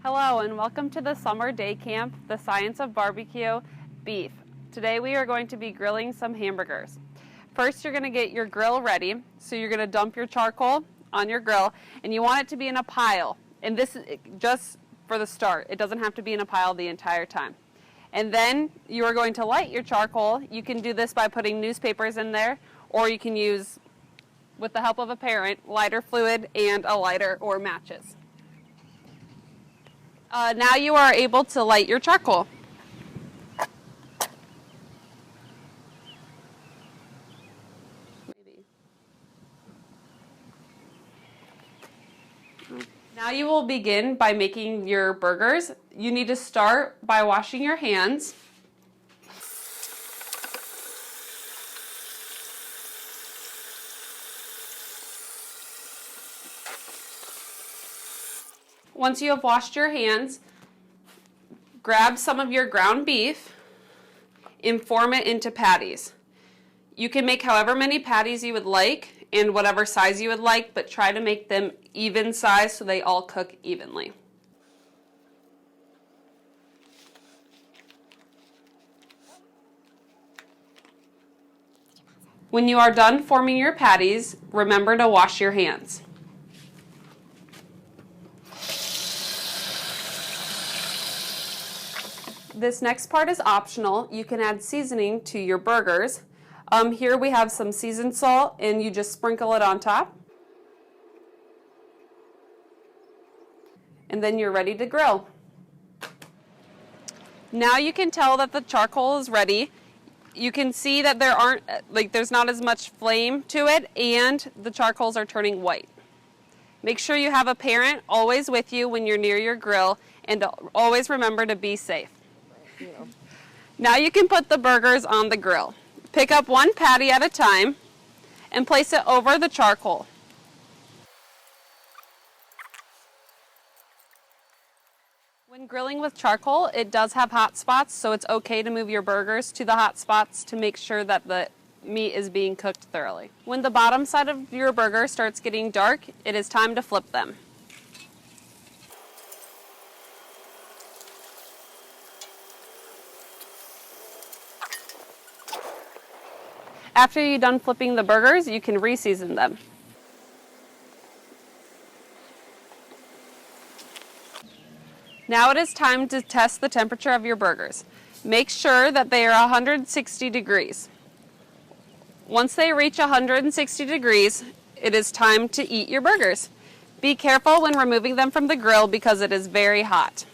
Hello and welcome to the summer day camp, the Science of BBQ beef. Today we are going to be grilling some hamburgers. First you're going to get your grill ready. So you're going to dump your charcoal on your grill and you want it to be in a pile. And this is just for the start. It doesn't have to be in a pile the entire time. And then you are going to light your charcoal. You can do this by putting newspapers in there, or you can use, with the help of a parent, lighter fluid and a lighter or matches. Now you are able to light your charcoal. Now you will begin by making your burgers. You need to start by washing your hands. Once you have washed your hands, grab some of your ground beef and form it into patties. You can make however many patties you would like and whatever size you would like, but try to make them even size so they all cook evenly. When you are done forming your patties, remember to wash your hands. This next part is optional. You can add seasoning to your burgers. Here we have some seasoned salt and you just sprinkle it on top. And then you're ready to grill. Now you can tell that the charcoal is ready. You can see that there's not as much flame to it and the charcoals are turning white. Make sure you have a parent always with you when you're near your grill and always remember to be safe. Now you can put the burgers on the grill. Pick up one patty at a time and place it over the charcoal. When grilling with charcoal, it does have hot spots, so it's okay to move your burgers to the hot spots to make sure that the meat is being cooked thoroughly. When the bottom side of your burger starts getting dark, it is time to flip them. After you're done flipping the burgers, you can re-season them. Now it is time to test the temperature of your burgers. Make sure that they are 160 degrees. Once they reach 160 degrees, it is time to eat your burgers. Be careful when removing them from the grill because it is very hot.